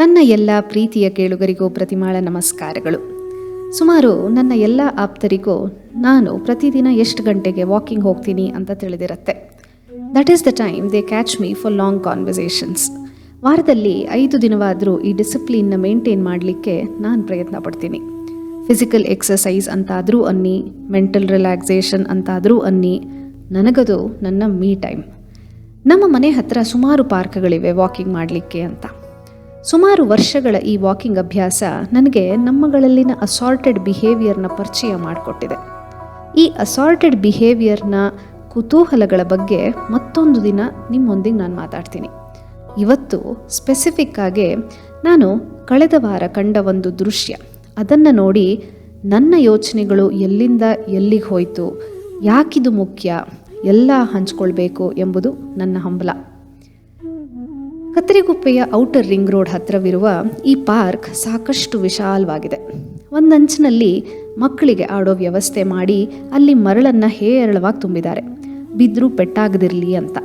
ನನ್ನ ಎಲ್ಲ ಪ್ರೀತಿಯ ಕೇಳುಗರಿಗೂ ಪ್ರತಿಮಾಳ ನಮಸ್ಕಾರಗಳು. ಸುಮಾರು ನನ್ನ ಎಲ್ಲ ಆಪ್ತರಿಗೂ ನಾನು ಪ್ರತಿದಿನ ಎಷ್ಟು ಗಂಟೆಗೆ ವಾಕಿಂಗ್ ಹೋಗ್ತೀನಿ ಅಂತ ತಿಳಿದಿರುತ್ತೆ. That is the time they catch me for long conversations. ವಾರದಲ್ಲಿ 5 ದಿನವಾದರೂ ಈ ಡಿಸಿಪ್ಲಿನ್ನ ಮೇಂಟೈನ್ ಮಾಡಲಿಕ್ಕೆ ನಾನು ಪ್ರಯತ್ನ ಪಡ್ತೀನಿ. ಫಿಸಿಕಲ್ ಎಕ್ಸಸೈಸ್ ಅಂತಾದರೂ ಅನ್ನಿ, ಮೆಂಟಲ್ ರಿಲ್ಯಾಕ್ಸೇಷನ್ ಅಂತಾದರೂ ಅನ್ನಿ, ನನಗದು ನನ್ನ ಮೀ ಟೈಮ್. ನಮ್ಮ ಮನೆ ಹತ್ತಿರ ಸುಮಾರು ಪಾರ್ಕ್ಗಳಿವೆ ವಾಕಿಂಗ್ ಮಾಡಲಿಕ್ಕೆ ಅಂತ. ಸುಮಾರು ವರ್ಷಗಳ ಈ ವಾಕಿಂಗ್ ಅಭ್ಯಾಸ ನನಗೆ ನಮ್ಮಗಳಲ್ಲಿನ ಅಸಾರ್ಟೆಡ್ ಬಿಹೇವಿಯರ್ನ ಪರಿಚಯ ಮಾಡಿಕೊಟ್ಟಿದೆ. ಈ ಅಸಾರ್ಟೆಡ್ ಬಿಹೇವಿಯರ್ನ ಕುತೂಹಲಗಳ ಬಗ್ಗೆ ಮತ್ತೊಂದು ದಿನ ನಿಮ್ಮೊಂದಿಗೆ ನಾನು ಮಾತಾಡ್ತೀನಿ. ಇವತ್ತು ಸ್ಪೆಸಿಫಿಕ್ ಆಗಿ ನಾನು ಕಳೆದ ವಾರ ಕಂಡ ಒಂದು ದೃಶ್ಯ, ಅದನ್ನು ನೋಡಿ ನನ್ನ ಯೋಚನೆಗಳು ಎಲ್ಲಿಂದ ಎಲ್ಲಿಗೆ ಹೋಯಿತು, ಯಾಕಿದು ಮುಖ್ಯ, ಎಲ್ಲ ಹಂಚ್ಕೊಳ್ಬೇಕು ಎಂಬುದು ನನ್ನ ಹಂಬಲ. ಕತ್ತರಿಗುಪ್ಪೆಯ ಔಟರ್ ರಿಂಗ್ ರೋಡ್ ಹತ್ತಿರವಿರುವ ಈ ಪಾರ್ಕ್ ಸಾಕಷ್ಟು ವಿಶಾಲವಾಗಿದೆ. ಒಂದಂಚಿನಲ್ಲಿ ಮಕ್ಕಳಿಗೆ ಆಡೋ ವ್ಯವಸ್ಥೆ ಮಾಡಿ ಅಲ್ಲಿ ಮರಳನ್ನು ಹೇರಳವಾಗಿ ತುಂಬಿದ್ದಾರೆ, ಬಿದ್ದರೂ ಪೆಟ್ಟಾಗದಿರಲಿ ಅಂತ.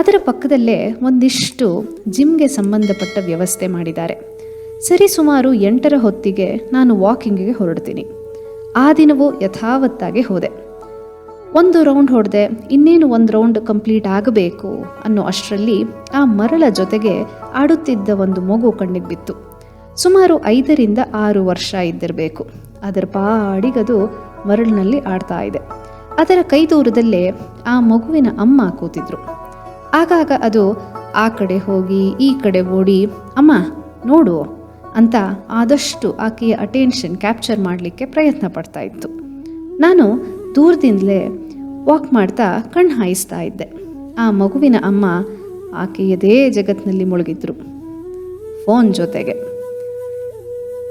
ಅದರ ಪಕ್ಕದಲ್ಲೇ ಒಂದಿಷ್ಟು ಜಿಮ್ಗೆ ಸಂಬಂಧಪಟ್ಟ ವ್ಯವಸ್ಥೆ ಮಾಡಿದ್ದಾರೆ. ಸರಿ ಸುಮಾರು 8 ಹೊತ್ತಿಗೆ ನಾನು ವಾಕಿಂಗಿಗೆ ಹೊರಡ್ತೀನಿ. ಆ ದಿನವೂ ಯಥಾವತ್ತಾಗಿ ಹೋದೆ. 1 ರೌಂಡ್ ಹೊಡೆದೆ, ಇನ್ನೇನು 1 ರೌಂಡ್ ಕಂಪ್ಲೀಟ್ ಆಗಬೇಕು ಅನ್ನೋ ಅಷ್ಟರಲ್ಲಿ ಆ ಮರಳ ಜೊತೆಗೆ ಆಡುತ್ತಿದ್ದ ಒಂದು ಮಗು ಕಣ್ಣಿಗೆ ಬಿತ್ತು. ಸುಮಾರು 5ರಿಂದ 6 ವರ್ಷ ಇದ್ದಿರಬೇಕು. ಅದರ ಪಾಡಿಗದು ಮರಳಿನಲ್ಲಿ ಆಡ್ತಾ ಇದೆ. ಅದರ ಕೈ ದೂರದಲ್ಲೇ ಆ ಮಗುವಿನ ಅಮ್ಮ ಕೂತಿದ್ರು. ಆಗಾಗ ಅದು ಆ ಕಡೆ ಹೋಗಿ ಈ ಕಡೆ ಓಡಿ ಅಮ್ಮ ನೋಡು ಅಂತ ಆದಷ್ಟು ಆಕೆಯ ಅಟೆನ್ಷನ್ ಕ್ಯಾಪ್ಚರ್ ಮಾಡಲಿಕ್ಕೆ ಪ್ರಯತ್ನ ಪಡ್ತಾ ಇತ್ತು. ನಾನು ದೂರದಿಂದಲೇ ವಾಕ್ ಮಾಡ್ತಾ ಕಣ್ಣು ಹಾಯಿಸ್ತಾ ಇದ್ದೆ. ಆ ಮಗುವಿನ ಅಮ್ಮ ಆಕೆಯದೇ ಜಗತ್ತಿನಲ್ಲಿ ಮುಳುಗಿದ್ರು, ಫೋನ್ ಜೊತೆಗೆ.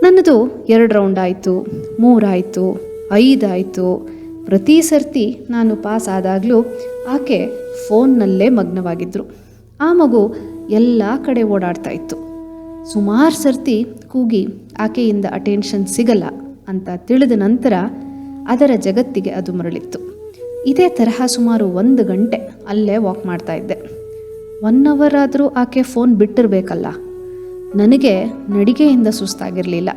ನನ್ನದು 2 ರೌಂಡ್ ಆಯಿತು, 3 ಆಯಿತು, 5 ಆಯಿತು. ಪ್ರತಿ ಸರ್ತಿ ನಾನು ಪಾಸ್ ಆದಾಗಲೂ ಆಕೆ ಫೋನ್ನಲ್ಲೇ ಮಗ್ನವಾಗಿದ್ದರು. ಆ ಮಗು ಎಲ್ಲ ಕಡೆ ಓಡಾಡ್ತಾ ಇತ್ತು. ಸುಮಾರು ಸರ್ತಿ ಕೂಗಿ ಆಕೆಯಿಂದ ಅಟೆನ್ಷನ್ ಸಿಗಲ್ಲ ಅಂತ ತಿಳಿದ ನಂತರ ಅದರ ಜಗತ್ತಿಗೆ ಅದು ಮರಳಿತ್ತು. ಇದೇ ತರಹ ಸುಮಾರು 1 ಗಂಟೆ ಅಲ್ಲೇ ವಾಕ್ ಮಾಡ್ತಾ ಇದ್ದೆ. 1 ಅವರ್ ಆದರೂ ಆಕೆ ಫೋನ್ ಬಿಟ್ಟಿರಬೇಕಲ್ಲ. ನನಗೆ ನಡಿಗೆಯಿಂದ ಸುಸ್ತಾಗಿರಲಿಲ್ಲ.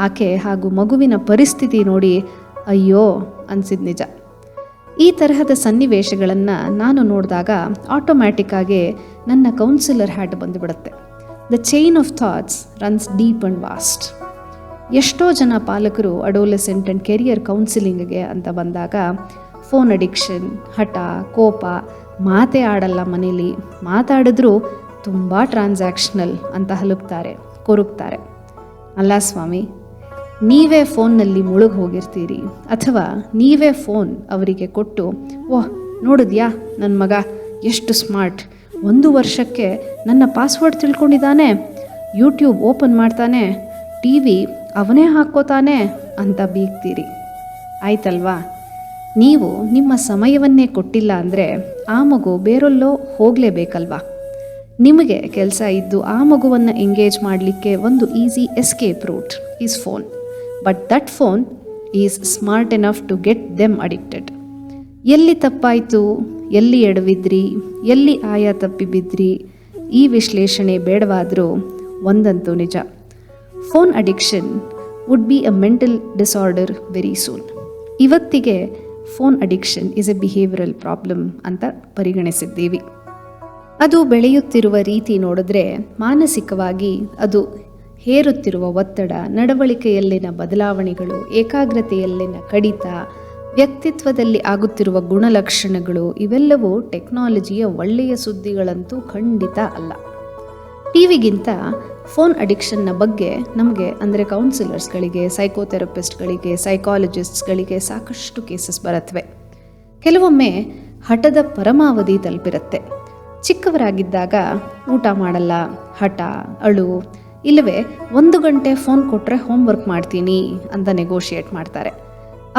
ಆಕೆ ಹಾಗೂ ಮಗುವಿನ ಪರಿಸ್ಥಿತಿ ನೋಡಿ ಅಯ್ಯೋ ಅನಿಸಿದ ನಿಜ. ಈ ತರಹದ ಸನ್ನಿವೇಶಗಳನ್ನು ನಾನು ನೋಡಿದಾಗ ಆಟೋಮ್ಯಾಟಿಕ್ಕಾಗಿ ನನ್ನ ಕೌನ್ಸಿಲರ್ ಹ್ಯಾಟ್ ಬಂದುಬಿಡುತ್ತೆ. The chain of thoughts runs deep and vast. ಎಷ್ಟೋ ಜನ ಪಾಲಕರು ಅಡೋಲೆಸೆಂಟ್ ಆ್ಯಂಡ್ ಕೆರಿಯರ್ ಕೌನ್ಸಿಲಿಂಗ್ಗೆ ಅಂತ ಬಂದಾಗ ಫೋನ್ ಅಡಿಕ್ಷನ್, ಹಠ, ಕೋಪ, ಮಾತೇ ಆಡಲ್ಲ ಮನೇಲಿ, ಮಾತಾಡಿದ್ರೂ ತುಂಬ ಟ್ರಾನ್ಸಾಕ್ಷನಲ್ ಅಂತ ಹಲುಬ್ತಾರೆ, ಕೊರಗ್ತಾರೆ. ಅಲ್ಲ ಸ್ವಾಮಿ, ನೀವೇ ಫೋನ್ನಲ್ಲಿ ಮುಳುಗಿ ಹೋಗಿರ್ತೀರಿ, ಅಥವಾ ನೀವೇ ಫೋನ್ ಅವರಿಗೆ ಕೊಟ್ಟು ಓಹ್ ನೋಡಿದ್ಯಾ ನನ್ನ ಮಗ ಎಷ್ಟು ಸ್ಮಾರ್ಟ್, 1 ವರ್ಷಕ್ಕೆ ನನ್ನ ಪಾಸ್ವರ್ಡ್ ತಿಳ್ಕೊಂಡಿದ್ದಾನೆ, ಯೂಟ್ಯೂಬ್ ಓಪನ್ ಮಾಡ್ತಾನೆ, TV ಅವನೇ ಹಾಕ್ಕೋತಾನೆ ಅಂತ ಬೀಗ್ತೀರಿ. ಆಯ್ತಲ್ವಾ? ನೀವು ನಿಮ್ಮ ಸಮಯವನ್ನೇ ಕೊಟ್ಟಿಲ್ಲ ಅಂದರೆ ಆ ಮಗು ಬೇರೆಲ್ಲೋ ಹೋಗಲೇಬೇಕಲ್ವಾ? ನಿಮಗೆ ಕೆಲಸ ಇದ್ದು ಆ ಮಗುವನ್ನು ಎಂಗೇಜ್ ಮಾಡಲಿಕ್ಕೆ ಒಂದು easy escape route is phone. But that phone is smart enough to get them addicted. ಎಲ್ಲಿ ತಪ್ಪಾಯಿತು, ಎಲ್ಲಿ ಎಡವಿದ್ರಿ, ಎಲ್ಲಿ ಆಯಾ ತಪ್ಪಿ ಬಿದ್ರಿ, ಈ ವಿಶ್ಲೇಷಣೆ ಬೇಡವಾದರೂ ಒಂದಂತೂ ನಿಜ, phone addiction would be a mental disorder very soon. ಇವತ್ತಿಗೆ phone addiction is a behavioural problem ಅಂತ ಪರಿಗಣಿಸಿದ್ದೀವಿ. ಅದು ಬೆಳೆಯುತ್ತಿರುವ ರೀತಿ ನೋಡಿದ್ರೆ ಮಾನಸಿಕವಾಗಿ ಅದು ಹೇರುತ್ತಿರುವ ಒತ್ತಡ, ನಡವಳಿಕೆಯಲ್ಲಿನ ಬದಲಾವಣೆಗಳು, ಏಕಾಗ್ರತೆಯಲ್ಲಿನ ಕಡಿತ, ವ್ಯಕ್ತಿತ್ವದಲ್ಲಿ ಆಗುತ್ತಿರುವ ಗುಣಲಕ್ಷಣಗಳು, ಇವೆಲ್ಲವೂ ಟೆಕ್ನಾಲಜಿಯ ಒಳ್ಳೆಯ ಸುದ್ದಿಗಳಂತೂ ಖಂಡಿತ ಅಲ್ಲ. ಟಿವಿಗಿಂತ ಫೋನ್ ಅಡಿಕ್ಷನ್ನ ಬಗ್ಗೆ ನಮಗೆ ಅಂದರೆ ಕೌನ್ಸಿಲರ್ಸ್ಗಳಿಗೆ, ಸೈಕೋಥೆರಪಿಸ್ಟ್ಗಳಿಗೆ, ಸೈಕಾಲಜಿಸ್ಟ್ಸ್ಗಳಿಗೆ ಸಾಕಷ್ಟು ಕೇಸಸ್ ಬರುತ್ತವೆ. ಕೆಲವೊಮ್ಮೆ ಹಠದ ಪರಮಾವಧಿ ತಲುಪಿರುತ್ತೆ. ಚಿಕ್ಕವರಾಗಿದ್ದಾಗ ಊಟ ಮಾಡಲ್ಲ, ಹಠ, ಅಳು, ಇಲ್ಲವೇ 1 ಗಂಟೆ ಫೋನ್ ಕೊಟ್ಟರೆ ಹೋಮ್ವರ್ಕ್ ಮಾಡ್ತೀನಿ ಅಂತ ನೆಗೋಷಿಯೇಟ್ ಮಾಡ್ತಾರೆ.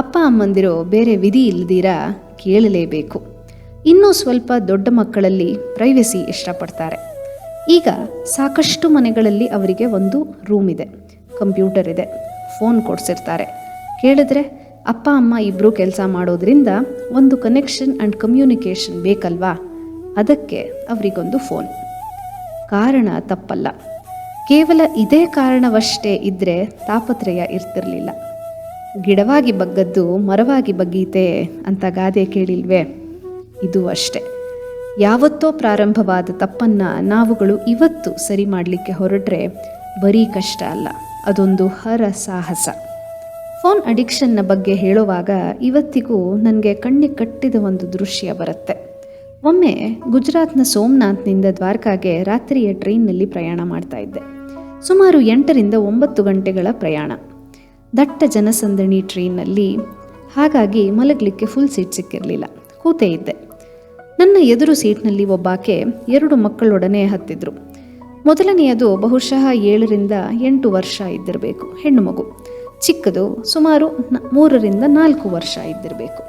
ಅಪ್ಪ ಅಮ್ಮಂದಿರು ಬೇರೆ ವಿಧಿ ಇಲ್ಲದಿರ ಕೇಳಲೇಬೇಕು. ಇನ್ನೂ ಸ್ವಲ್ಪ ದೊಡ್ಡ ಮಕ್ಕಳಲ್ಲಿ ಪ್ರೈವಸಿ ಇಷ್ಟಪಡ್ತಾರೆ. ಈಗ ಸಾಕಷ್ಟು ಮನೆಗಳಲ್ಲಿ ಅವರಿಗೆ ಒಂದು ರೂಮ್ ಇದೆ, ಕಂಪ್ಯೂಟರ್ ಇದೆ, ಫೋನ್ ಕೊಡಿಸಿರ್ತಾರೆ. ಕೇಳಿದ್ರೆ ಅಪ್ಪ ಅಮ್ಮ ಇಬ್ಬರು ಕೆಲಸ ಮಾಡೋದ್ರಿಂದ ಒಂದು ಕನೆಕ್ಷನ್ ಆ್ಯಂಡ್ ಕಮ್ಯುನಿಕೇಷನ್ ಬೇಕಲ್ವಾ, ಅದಕ್ಕೆ ಅವರಿಗೊಂದು ಫೋನ್. ಕಾರಣ ತಪ್ಪಲ್ಲ. ಕೇವಲ ಇದೇ ಕಾರಣವಷ್ಟೇ ಇದ್ದರೆ ತಾಪತ್ರಯ ಇರ್ತಿರಲಿಲ್ಲ. ಗಿಡವಾಗಿ ಬಗ್ಗದ್ದು ಮರವಾಗಿ ಬಗ್ಗೀತೆ ಅಂತ ಗಾದೆ ಕೇಳಿಲ್ವೇ? ಇದು ಅಷ್ಟೆ. ಯಾವತ್ತೋ ಪ್ರಾರಂಭವಾದ ತಪ್ಪನ್ನು ನಾವುಗಳು ಇವತ್ತು ಸರಿ ಮಾಡಲಿಕ್ಕೆ ಹೊರಟ್ರೆ ಬರೀ ಕಷ್ಟ ಅಲ್ಲ, ಅದೊಂದು ಸಾಹಸ. ಫೋನ್ ಅಡಿಕ್ಷನ್ನ ಬಗ್ಗೆ ಹೇಳುವಾಗ ಇವತ್ತಿಗೂ ನನಗೆ ಕಣ್ಣಿಗೆ ಕಟ್ಟಿದ ಒಂದು ದೃಶ್ಯ ಬರುತ್ತೆ. ಒಮ್ಮೆ ಗುಜರಾತ್ನ ಸೋಮನಾಥ್ನಿಂದ ದ್ವಾರಕಾಗೆ ರಾತ್ರಿಯ ಟ್ರೈನ್ನಲ್ಲಿ ಪ್ರಯಾಣ ಮಾಡ್ತಾ ಇದ್ದೆ. ಸುಮಾರು 8ರಿಂದ 9 ಗಂಟೆಗಳ ಪ್ರಯಾಣ. ದಟ್ಟ ಜನಸಂದಣಿ ಟ್ರೈನ್ನಲ್ಲಿ, ಹಾಗಾಗಿ ಮಲಗಲಿಕ್ಕೆ ಫುಲ್ ಸೀಟ್ ಸಿಕ್ಕಿರಲಿಲ್ಲ. ಕೂತೇ ಇದ್ದೆ. ನನ್ನ ಎದುರು ಸೀಟ್ನಲ್ಲಿ ಒಬ್ಬಾಕೆ 2 ಮಕ್ಕಳೊಡನೆ ಹತ್ತಿದ್ರು. ಮೊದಲನೆಯದು ಬಹುಶಃ 7ರಿಂದ 8 ವರ್ಷ ಇದ್ದಿರಬೇಕು, ಹೆಣ್ಣು ಮಗು. ಚಿಕ್ಕದು ಸುಮಾರು 3ರಿಂದ 4 ವರ್ಷ ಇದ್ದಿರಬೇಕು.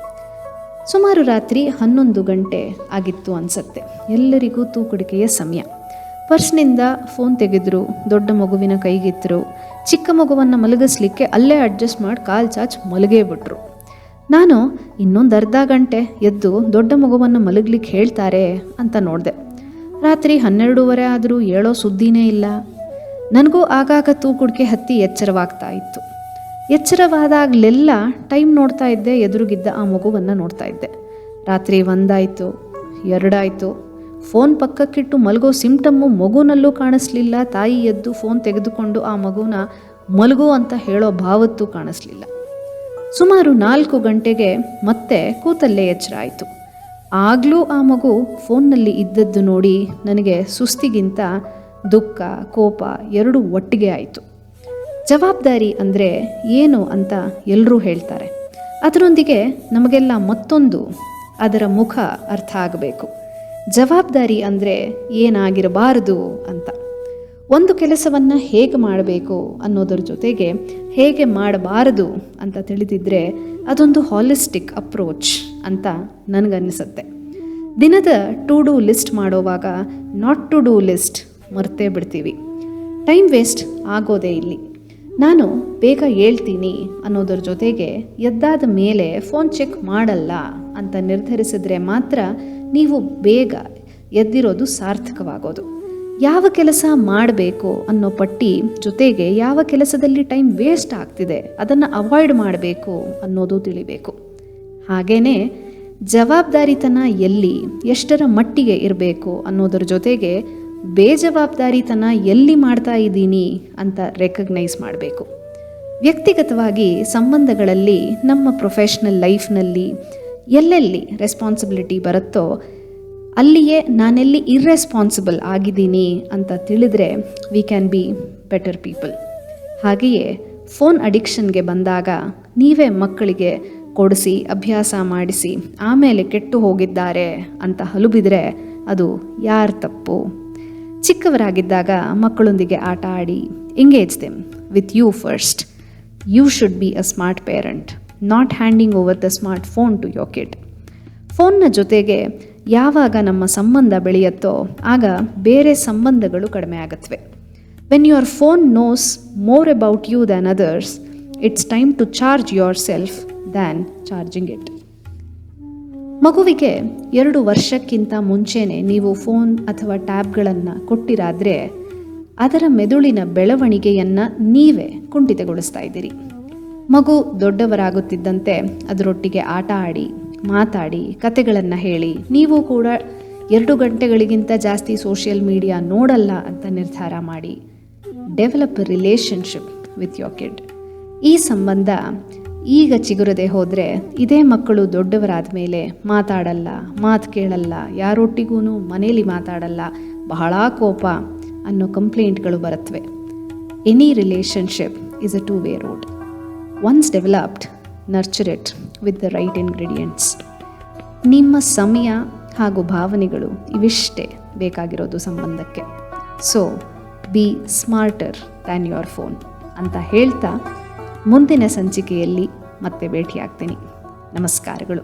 ಸುಮಾರು ರಾತ್ರಿ 11 ಗಂಟೆ ಆಗಿತ್ತು ಅನಿಸತ್ತೆ. ಎಲ್ಲರಿಗೂ ತೂಕಡಿಕೆಯ ಸಮಯ. ಪರ್ಸ್ನಿಂದ ಫೋನ್ ತೆಗೆದ್ರು, ದೊಡ್ಡ ಮಗುವಿನ ಕೈಗಿತ್ತರು. ಚಿಕ್ಕ ಮಗುವನ್ನು ಮಲಗಿಸ್ಲಿಕ್ಕೆ ಅಲ್ಲೇ ಅಡ್ಜಸ್ಟ್ ಮಾಡಿ ಕಾಲು ಚಾಚ್ ಮಲಗೇ ಬಿಟ್ರು. ನಾನು ಇನ್ನೊಂದು ಅರ್ಧ ಗಂಟೆ ಎದ್ದು ದೊಡ್ಡ ಮಗುವನ್ನು ಮಲಗಲಿಕ್ಕೆ ಹೇಳ್ತಾರೆ ಅಂತ ನೋಡಿದೆ. ರಾತ್ರಿ 12:30 ಆದರೂ ಹೇಳೋ ಸುದ್ದಿನೇ ಇಲ್ಲ. ನನಗೂ ಆಗಾಗ ತೂಕುಡಿಕೆ ಹತ್ತಿ ಎಚ್ಚರವಾಗ್ತಾ ಇತ್ತು. ಎಚ್ಚರವಾದಾಗಲೆಲ್ಲ ಟೈಮ್ ನೋಡ್ತಾ ಇದ್ದೆ, ಎದುರುಗಿದ್ದ ಆ ಮಗುವನ್ನು ನೋಡ್ತಾ ಇದ್ದೆ. ರಾತ್ರಿ 1 ಆಯಿತು, 2 ಆಯಿತು. ಫೋನ್ ಪಕ್ಕಕ್ಕಿಟ್ಟು ಮಲಗೋ ಸಿಂಪ್ಟಮ್ಮು ಮಗುನಲ್ಲೂ ಕಾಣಿಸ್ಲಿಲ್ಲ. ತಾಯಿ ಎದ್ದು ಫೋನ್ ತೆಗೆದುಕೊಂಡು ಆ ಮಗುನ ಮಲಗು ಅಂತ ಹೇಳೋ ಭಾವತ್ತೂ ಕಾಣಿಸ್ಲಿಲ್ಲ. ಸುಮಾರು 4 ಗಂಟೆಗೆ ಮತ್ತೆ ಕೂತಲ್ಲೇ ಎಚ್ಚರ ಆಯಿತು. ಆಗಲೂ ಆ ಮಗು ಫೋನ್ನಲ್ಲಿ ಇದ್ದದ್ದು ನೋಡಿ ನನಗೆ ಸುಸ್ತಿಗಿಂತ ದುಃಖ, ಕೋಪ ಎರಡೂ ಒಟ್ಟಿಗೆ ಆಯಿತು. ಜವಾಬ್ದಾರಿ ಅಂದರೆ ಏನು ಅಂತ ಎಲ್ಲರೂ ಹೇಳ್ತಾರೆ. ಅದರೊಂದಿಗೆ ನಮಗೆಲ್ಲ ಮತ್ತೊಂದು ಅದರ ಮುಖ ಅರ್ಥ ಆಗಬೇಕು. ಜವಾಬ್ದಾರಿ ಅಂದರೆ ಏನಾಗಿರಬಾರದು ಅಂತ. ಒಂದು ಕೆಲಸವನ್ನು ಹೇಗೆ ಮಾಡಬೇಕು ಅನ್ನೋದ್ರ ಜೊತೆಗೆ ಹೇಗೆ ಮಾಡಬಾರದು ಅಂತ ತಿಳಿದಿದ್ದರೆ ಅದೊಂದು ಹಾಲಿಸ್ಟಿಕ್ ಅಪ್ರೋಚ್ ಅಂತ ನನಗನ್ನಿಸುತ್ತೆ. ದಿನದ ಟು ಡೂ ಲಿಸ್ಟ್ ಮಾಡೋವಾಗ ನಾಟ್ ಟು ಡೂ ಲಿಸ್ಟ್ ಮರ್ತೇ ಬಿಡ್ತೀವಿ. ಟೈಮ್ ವೇಸ್ಟ್ ಆಗೋದೇ ಇಲ್ಲಿ. ನಾನು ಬೇಗ ಹೇಳ್ತೀನಿ ಅನ್ನೋದ್ರ ಜೊತೆಗೆ ಎದ್ದಾದ ಮೇಲೆ ಫೋನ್ ಚೆಕ್ ಮಾಡಲ್ಲ ಅಂತ ನಿರ್ಧರಿಸಿದ್ರೆ ಮಾತ್ರ ನೀವು ಬೇಗ ಎದ್ದಿರೋದು ಸಾರ್ಥಕವಾಗೋದು. ಯಾವ ಕೆಲಸ ಮಾಡಬೇಕು ಅನ್ನೋ ಪಟ್ಟಿ ಜೊತೆಗೆ ಯಾವ ಕೆಲಸದಲ್ಲಿ ಟೈಮ್ ವೇಸ್ಟ್ ಆಗ್ತಿದೆ ಅದನ್ನು ಅವಾಯ್ಡ್ ಮಾಡಬೇಕು ಅನ್ನೋದು ತಿಳಿಬೇಕು. ಹಾಗೇ ಜವಾಬ್ದಾರಿತನ ಎಲ್ಲಿ ಎಷ್ಟರ ಮಟ್ಟಿಗೆ ಇರಬೇಕು ಅನ್ನೋದ್ರ ಜೊತೆಗೆ ಬೇಜವಾಬ್ದಾರಿತನ ಎಲ್ಲಿ ಮಾಡ್ತಾ ಇದ್ದೀನಿ ಅಂತ ರೆಕಗ್ನೈಸ್ ಮಾಡಬೇಕು. ವ್ಯಕ್ತಿಗತವಾಗಿ ಸಂಬಂಧಗಳಲ್ಲಿ, ನಮ್ಮ ಪ್ರೊಫೆಷ್ನಲ್ ಲೈಫ್ನಲ್ಲಿ ಎಲ್ಲೆಲ್ಲಿ ರೆಸ್ಪಾನ್ಸಿಬಿಲಿಟಿ ಬರುತ್ತೋ ಅಲ್ಲಿಯೇ ನಾನೆಲ್ಲಿ ಇರ್ರೆಸ್ಪಾನ್ಸಿಬಲ್ ಆಗಿದ್ದೀನಿ ಅಂತ ತಿಳಿದ್ರೆ we can be better people. ಹಾಗೆಯೇ ಫೋನ್ ಅಡಿಕ್ಷನ್ಗೆ ಬಂದಾಗ ನೀವೇ ಮಕ್ಕಳಿಗೆ ಕೊಡಿಸಿ ಅಭ್ಯಾಸ ಮಾಡಿಸಿ ಆಮೇಲೆ ಕೆಟ್ಟು ಹೋಗಿದ್ದಾರೆ ಅಂತ ಹಲುಬಿದ್ರೆ ಅದು ಯಾರ ತಪ್ಪು? ಚಿಕ್ಕವರಾಗಿದ್ದಾಗ ಮಕ್ಕಳೊಂದಿಗೆ ಆಟ ಆಡಿ, engage them with you first. You should be a smart parent, not handing over the smartphone to your kid. ಫೋನ್ನ ಜೊತೆಗೆ ಯಾವಾಗ ನಮ್ಮ ಸಂಬಂಧ ಬೆಳೆಯುತ್ತೋ ಆಗ ಬೇರೆ ಸಂಬಂಧಗಳು ಕಡಿಮೆ ಆಗುತ್ತವೆ. When your phone knows more about you than others, it's time to charge yourself than charging it. ಮಗುವಿಗೆ 2 ವರ್ಷಕ್ಕಿಂತ ಮುಂಚೆನೇ ನೀವು ಫೋನ್ ಅಥವಾ ಟ್ಯಾಬ್ಗಳನ್ನು ಕೊಟ್ಟಿರಾದರೆ ಅದರ ಮೆದುಳಿನ ಬೆಳವಣಿಗೆಯನ್ನು ನೀವೇ ಕುಂಠಿತಗೊಳಿಸ್ತಾ ಇದ್ದೀರಿ. ಮಗು ದೊಡ್ಡವರಾಗುತ್ತಿದ್ದಂತೆ ಅದರೊಟ್ಟಿಗೆ ಆಟ ಆಡಿ, ಮಾತಾಡಿ, ಕತೆಗಳನ್ನು ಹೇಳಿ, ನೀವು ಕೂಡ 2 ಗಂಟೆಗಳಿಗಿಂತ ಜಾಸ್ತಿ ಸೋಷಿಯಲ್ ಮೀಡಿಯಾ ನೋಡಲ್ಲ ಅಂತ ನಿರ್ಧಾರ ಮಾಡಿ develop a relationship with your kid. ಈ ಸಂಬಂಧ ಈಗ ಚಿಗುರದೆ ಹೋದರೆ ಇದೇ ಮಕ್ಕಳು ದೊಡ್ಡವರಾದ ಮೇಲೆ ಮಾತಾಡಲ್ಲ, ಮಾತು ಕೇಳಲ್ಲ, ಯಾರೊಟ್ಟಿಗೂ ಮನೇಲಿ ಮಾತಾಡಲ್ಲ, ಬಹಳ ಕೋಪ ಅನ್ನೋ ಕಂಪ್ಲೇಂಟ್ಗಳು ಬರುತ್ತವೆ. Any relationship is a 2-way road. Once developed, nurture it with the right ingredients. ನಿಮ್ಮ ಸಮಯ ಹಾಗೂ ಭಾವನೆಗಳು ಇವಿಷ್ಟೇ ಬೇಕಾಗಿರೋದು ಸಂಬಂಧಕ್ಕೆ. So B smarter than your phone ಅಂತ ಹೇಳ್ತಾ ಮುಂದಿನ ಸಂಚಿಕೆಯಲ್ಲಿ ಮತ್ತೆ ಭೇಟಿಯಾಗ್ತೀನಿ. ನಮಸ್ಕಾರಗಳು.